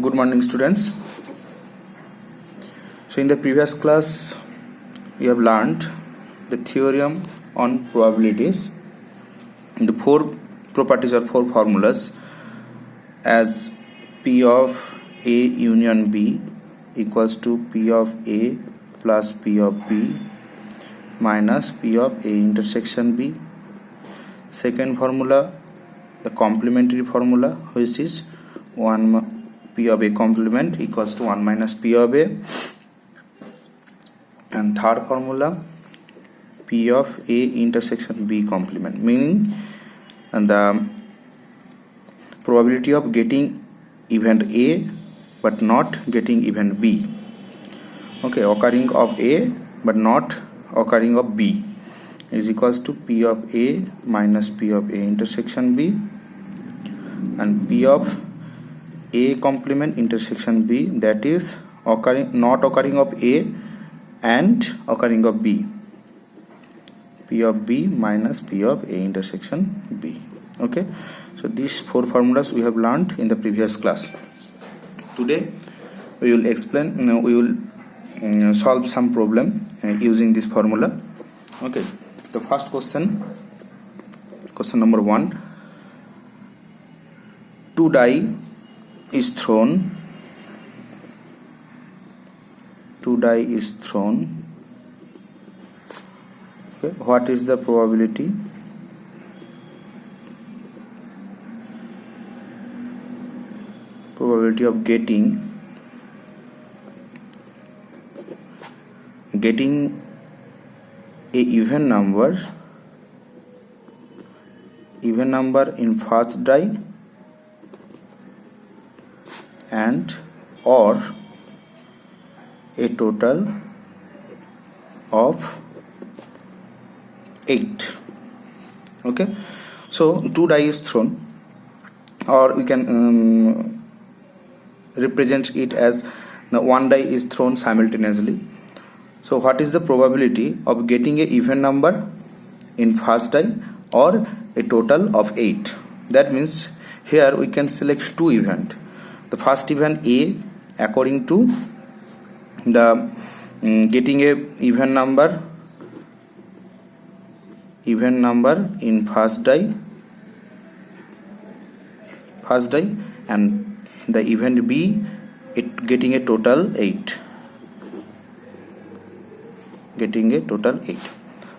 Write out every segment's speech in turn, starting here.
Good morning, students. So in the previous class we have learned the theorem on probabilities in the four properties or four formulas as P of A union B equals to P of A plus P of B minus P of A intersection B. Second formula, the complementary formula, which is 1 P of A complement equals to 1 minus P of A. And third formula, P of A intersection B complement, meaning the probability of getting event A but not getting event B. Okay, occurring of A but not occurring of B is equals to P of A minus P of A intersection B, and P of A complement intersection B, that is not occurring of A and occurring of B, P of B minus P of A intersection B. Okay, so these four formulas we have learned in the previous class. Today we will solve some problem using this formula. Okay, the first question number 1. 2 die is thrown. 2 die is thrown. Okay, what is the probability? Probability of getting a even number in first die and or a total of 8. Okay, so 2 die is thrown, or we can represent it as the 1 die is thrown simultaneously. So what is the probability of getting a even number in first die or a total of 8? That means here we can select two events. The first event A, according to the getting a even number in first die, and the event B, it getting a total 8.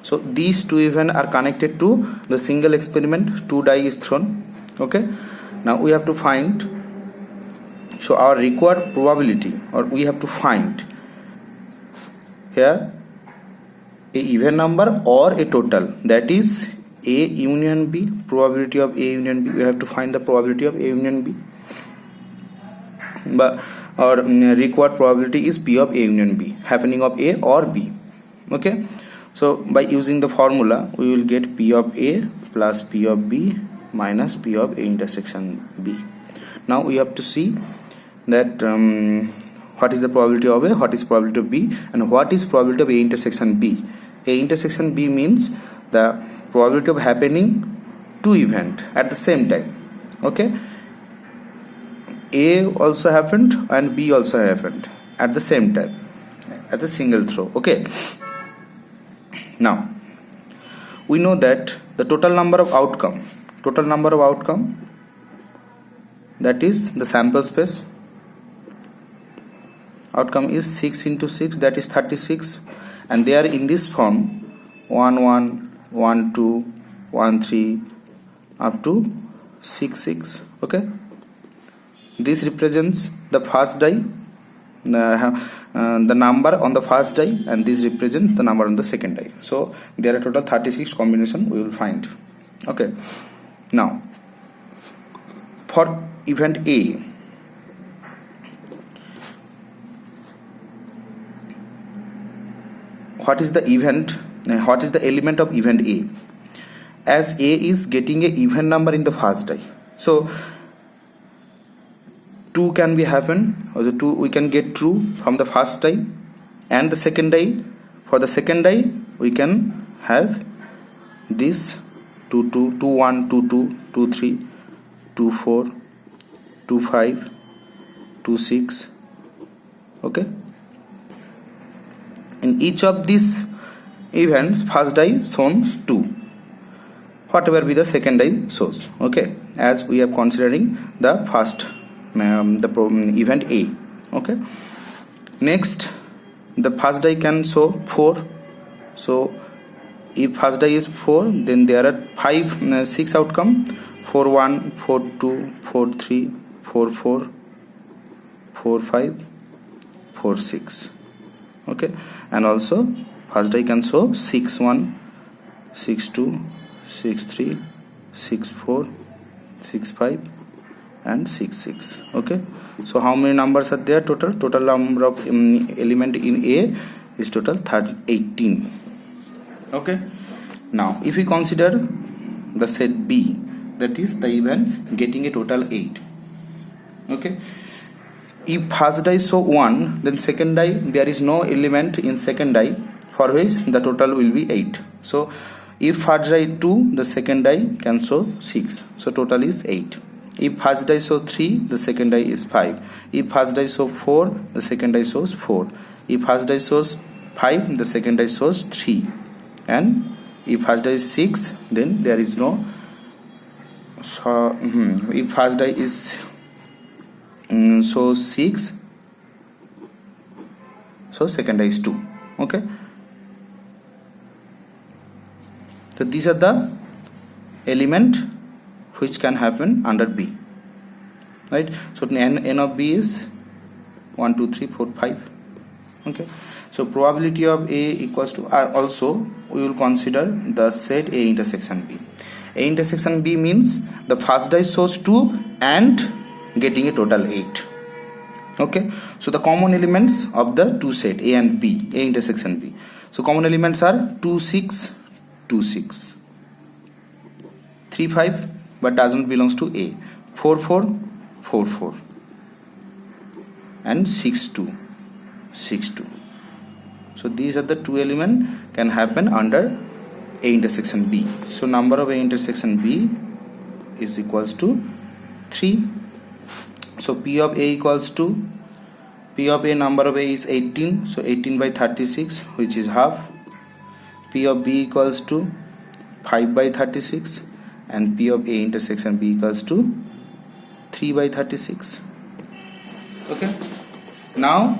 So these two events are connected to the single experiment. 2 die is thrown. Okay, now we have to find, so our required probability, or we have to find here a even number or a total, that is A union B, probability of A union B. We have to find the probability of A union B, but our required probability is P of A union B, happening of A or B. Okay, so by using the formula we will get P of A plus P of B minus P of A intersection B. Now we have to see that what is the probability of A, what is probability of B, and what is probability of A intersection B. A intersection B means the probability of happening two events at the same time. Okay, A also happened and B also happened at the same time, at a single throw. Okay, now we know that the total number of outcome, that is the sample space. Outcome is 6 into 6, that is 36, and they are in this form 1 1 1 2 1 3 up to 6 6. Okay, this represents the first die, the number on the first die, and this represents the number on the second die. So there are total 36 combination we will find. Okay, now for event A, what is the element of event A? As A is getting a even number in the first die, so 2 can be happen, or the 2 we can get true from the first die, and the second die, for the second die we can have this 2 2 2 1 2 2 2 3 2 4 2 5 2 6. Okay, in each of these events first die shows 2, whatever be the second die shows. Okay, as we are considering the first event A. Okay, next the first die can show 4. So if first die is 4, then there are 6 outcome: 4 1, 4 2, 4 3, 4 4, 4 5, 4 6. Okay, and also first die can show 6 1, 6 2, 6 3, 6 4, 6 5, and 6 6. Okay, so how many numbers are there? Total number of element in A is total 18. Okay, now if we consider the set B, that is the event getting a total 8. Okay, if first die show 1, then second die there is no element in second die for which the total will be 8. So if first die 2, the second die can show 6, so total is 8. If first die show 3, the second die is 5. If first die show 4, the second die shows 4. If first die shows 5, the second die shows 3. And if first die is 6, then there is no. So if first die is shows 6, so second die is 2. Okay, so these are the element which can happen under B, right? So n of B is 1 2 3 4 5. Okay, so probability of A equals to also we will consider the set A intersection B. A intersection B means the first die shows 2 and getting a total 8. Okay, so the common elements of the two set A and B, A intersection B. So common elements are 2 6, 2 6, 3 5, but doesn't belongs to A, 4 4, 4 4, and 6 2, 6 2. So these are the two elements can happen under A intersection B. So number of A intersection B is equals to 3. So P of A equals to, P of A, number of A is 18, so 18 by 36, which is half. P of B equals to 5 by 36, and P of A intersection B equals to 3 by 36. Okay, now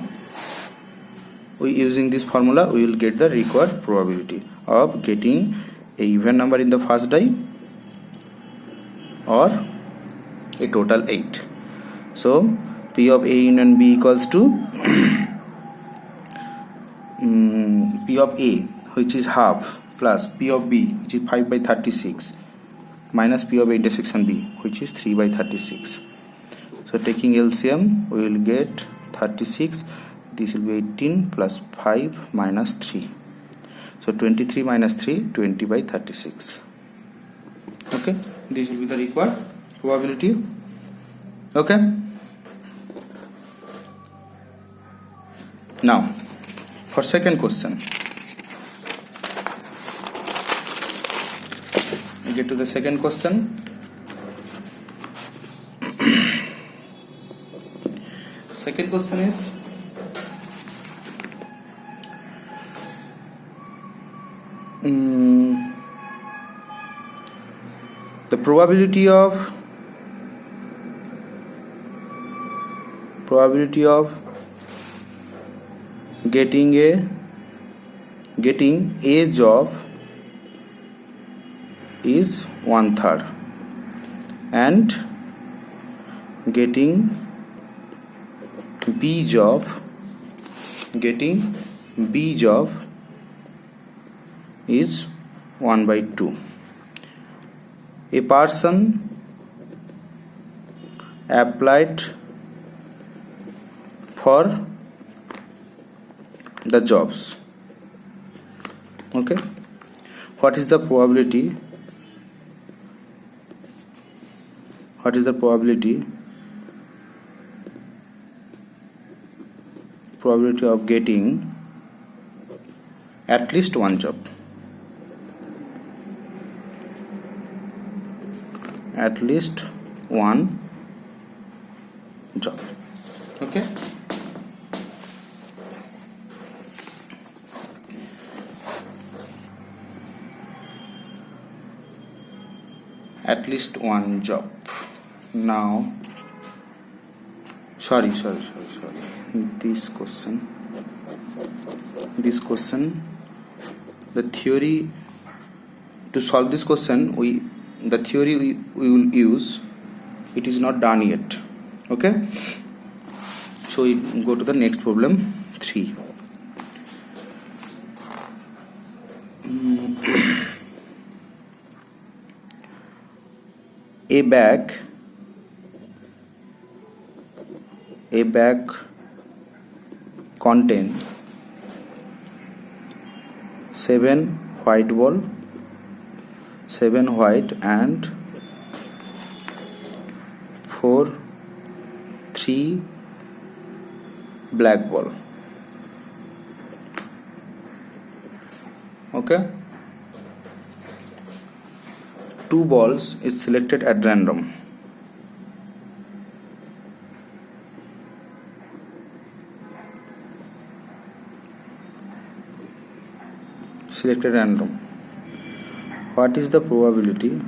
using this formula we will get the required probability of getting a even number in the first die or a total 8. So P of A union B equals to P of A, which is half, plus P of B, which is 5 by 36, minus P of A intersection B, which is 3 by 36. So taking LCM we will get 36. This will be 18 plus 5 minus 3. So 23 minus 3, 20 by 36. Okay, this will be the required probability. Okay, now for second question, we get to the second question. Second question is, the probability of getting a job is 1/3, and getting B job is 1/2. A person applied for the jobs. Okay, what is the probability? Probability of getting at least one job. Okay. At least one job. Now, sorry. This question, the theory, to solve this question, the theory we will use, it is not done yet. Okay. So we go to the next problem, 3. A bag contain 7 white ball, 7 white and 3 black ball. Okay. 2 balls is selected at random. Selected random. What is the probability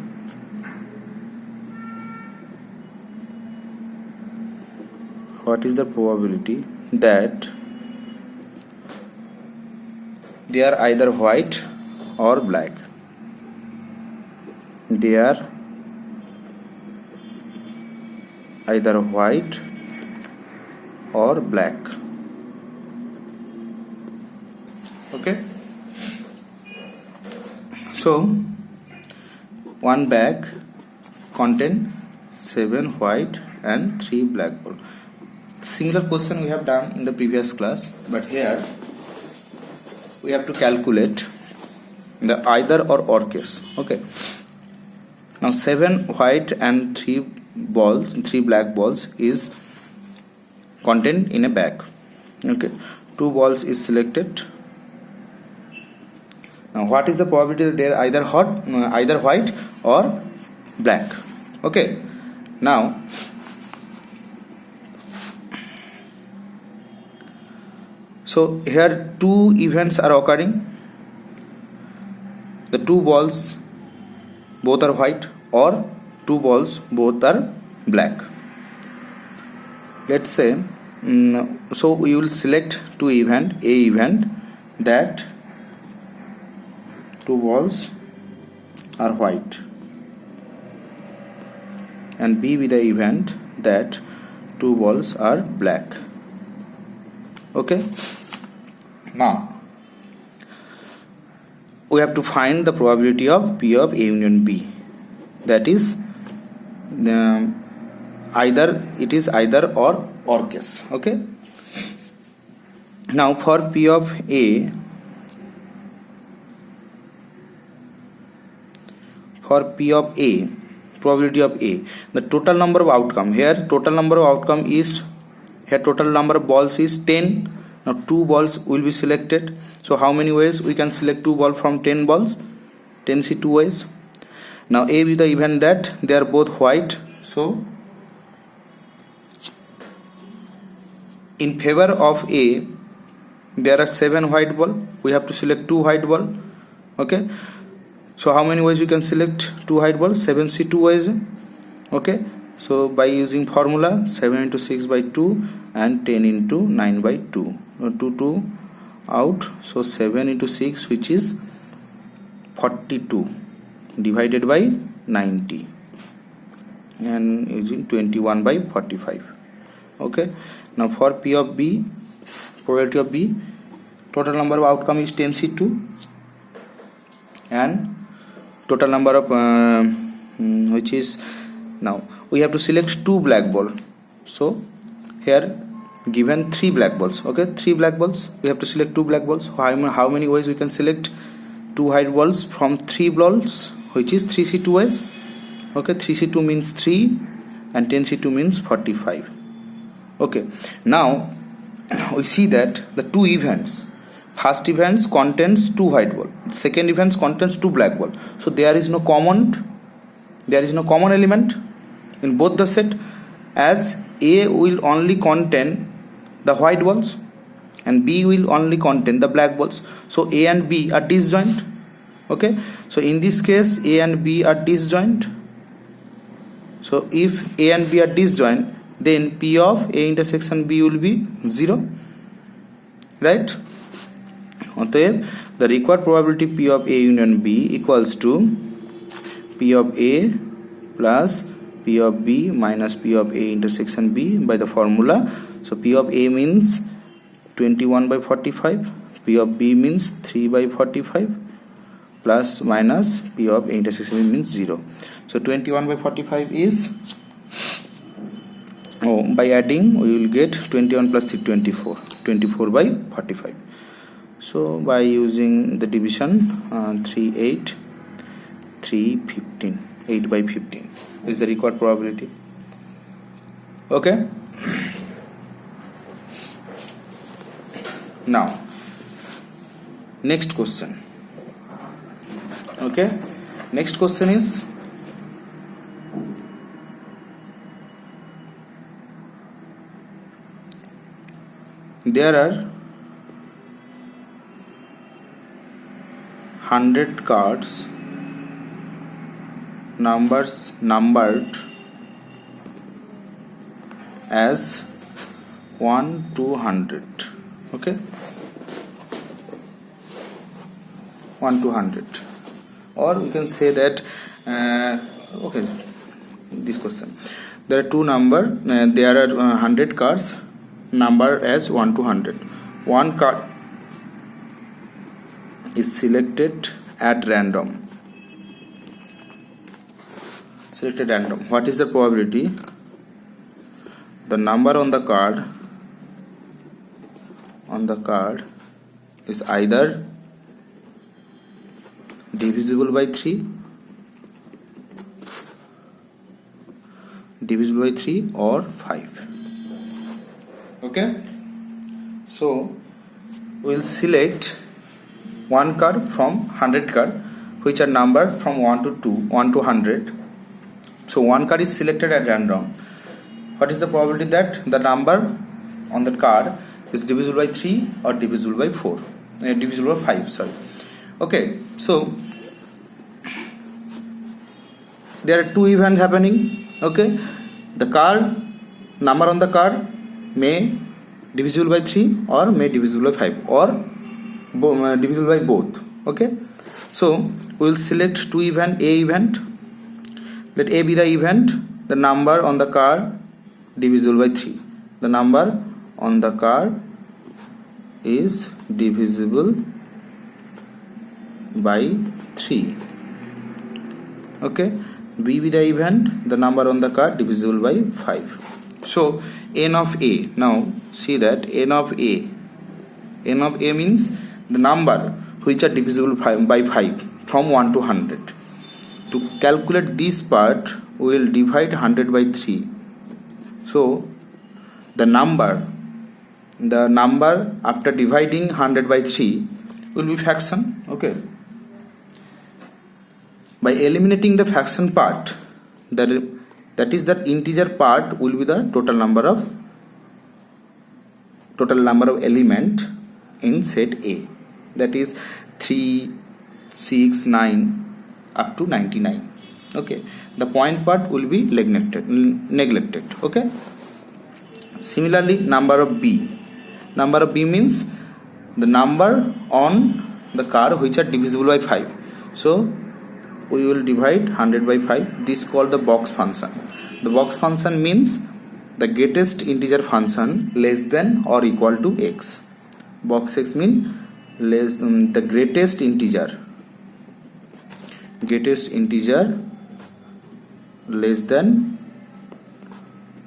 that they are either white or black? They are either white or black. Okay. So one bag contain 7 white and 3 black ball. Similar question we have done in the previous class, but here we have to calculate the either or case. Okay. Now 7 white and 3 black balls is contained in a bag. Okay. 2 balls is selected. Now what is the probability that they are either white or black? Okay. Now so here 2 events are occurring. The 2 balls both are white or 2 balls both are black. Let's say so we will select A event that 2 balls are white, and B with the event that 2 balls are black. Okay. Now we have to find the probability of P of A union B. That is either or case. Okay. Now for P of A, probability of A, the total number of outcome, here total number of outcome is, here total number of balls is 10. Now 2 balls will be selected. So how many ways we can select 2 balls from 10 balls? 10C 2 ways. Now A with the event that they are both white. So in favor of A, there are 7 white ball. We have to select 2 white ball. Okay. So how many ways we can select 2 white balls? 7C 2 ways. Okay. So by using formula 7 into 6 by 2 and 10 into 9 by 2. 2 out. So 7 into 6, which is 42, divided by 90, and using 21 by 45. Okay. Now for P of B, probability of B, total number of outcome is 10C2 and total number of which is, now we have to select 2 black ball. So here given 3 black balls. Okay, 3 black balls, we have to select 2 black balls. How many ways we can select 2 white balls from 3 balls, which is 3C2 ways. Okay, 3C2 means 3 and 10C2 means 45. Okay, now we see that the 2 events, first events contains 2 white ball, second events contains 2 black ball. So there is no common element in both the set, as A will only contain the white balls and B will only contain the black balls. So A and B are disjoint. Okay, so in this case A and B are disjoint. So if A and B are disjoint, then P of A intersection B will be 0, right? অতএব the required probability P of A union B equals to P of A plus P of B minus P of A intersection B by the formula. So P of A means 21/45, P of B means 3/45 plus minus P of A intersection B means 0. So 21/45 is, by adding we will get 21 plus 3 24, 24/45. So by using the division 3 8 3 15, 8/15 is the required probability. Okay, now next question. Okay, next question is, there are 100 cards numbered as 1 to 100. Okay, 1 to 100, or we can say that okay, this question, there are two number, there are 100 cards numbered as 1 to 100. One card is selected at random. Selected random. What is the probability? The number on the card is either divisible by 3 or 5. Okay, so we will select one card from 100 card which are numbered from 1 to 100. So one card is selected at random. What is the probability that the number on the card is divisible by 3 or divisible by 4, divisible by 5, sorry. Okay, so there are two events happening. Okay, the card number on the card may divisible by 3 or may divisible by 5 or divisible by both. Okay, so we will select two event. A event, let A be the event, the number on the card divisible by 3. The number on the card is divisible by 3. Okay, B be the event, the number on the card divisible by 5. So n of A, now see that n of A means the number which are divisible by 5 from 1 to 100. To calculate this part, we will divide 100 by 3. So the number after dividing 100 by 3 will be fraction. Okay, by eliminating the fraction part, that is that integer part will be the total number of element in set A, that is 3, 6, 9 up to 99. Okay, the point part will be neglected. Okay, similarly number of B means the number on the card which are divisible by 5. So we will divide 100 by 5. This is called the box function. The box function means the greatest integer function less than or equal to x. Box x means less than the greatest integer less than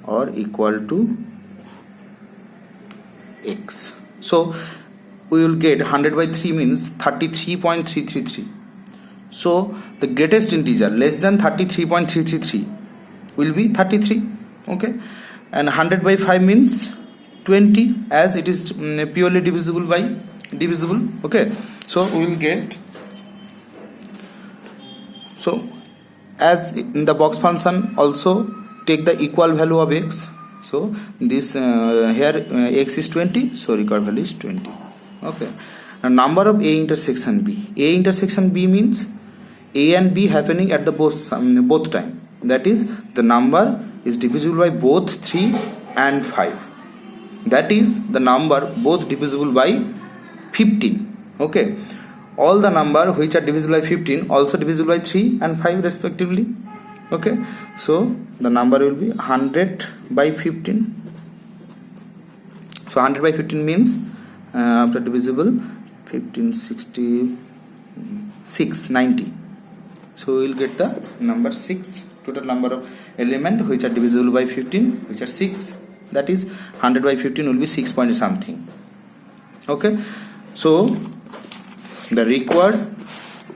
or equal to x. So we will get 100 by 3 means 33.333. So the greatest integer less than 33.333 will be 33. Okay, and 100 by 5 means 20, as it is purely divisible. Okay, so we will get, so as in the box function also take the equal value of x. So this here x is 20, so required value is 20. Okay. Now number of A intersection B. A intersection B means A and B happening at the both time. That is, the number is divisible by both 3 and 5. That is, the number both divisible by 15. Okay. All the number which are divisible by 15 also divisible by 3 and 5 respectively. Okay. So the number will be 100 by 15. So 100 by 15 means after divisible 15, 60, 6, 90. So we will get the number 6. Total number of elements which are divisible by 15, which are 6. That is 100 by 15 will be 6 point something. Okay. So the required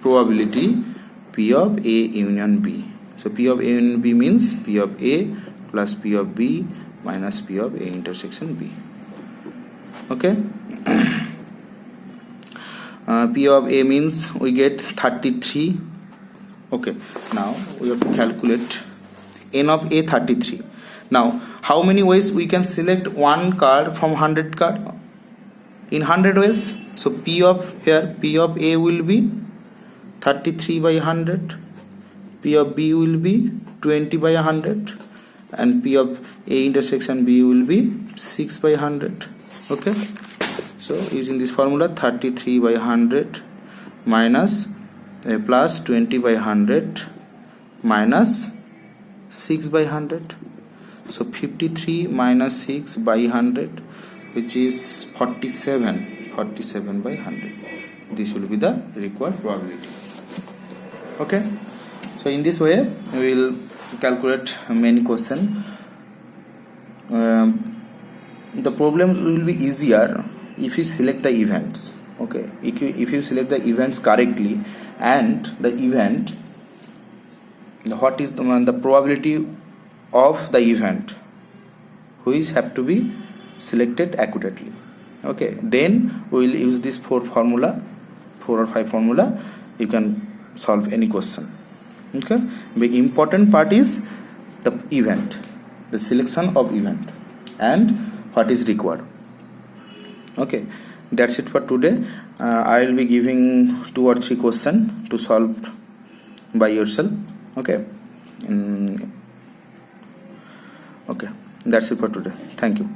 probability P of A union B. So P of A union B means P of A plus P of B minus P of A intersection B. Okay. P of A means we get 33. Okay. Now we have to calculate N of A 33. Now how many ways we can select one card from 100 card? In 100 ways. So P of A will be 33 by 100. P of B will be 20 by 100. And P of A intersection B will be 6 by 100. Okay. So using this formula, 33 by 100 minus plus 20 by 100 minus 6 by 100. So 53 minus 6 by 100, which is 47 by 100. This will be the required probability. Okay. So in this way we will calculate many questions. The problem will be easier if you select the events. Okay. If you select the events correctly, and the event, what is the probability of the event which have to be selected accurately. Okay. Then we will use this 4 or 5 formula. You can solve any question. Okay. The important part is the event, the selection of event, and what is required. Okay. That's it for today. I will be giving 2 or 3 questions to solve by yourself. Okay. Okay. That's it for today. Thank you.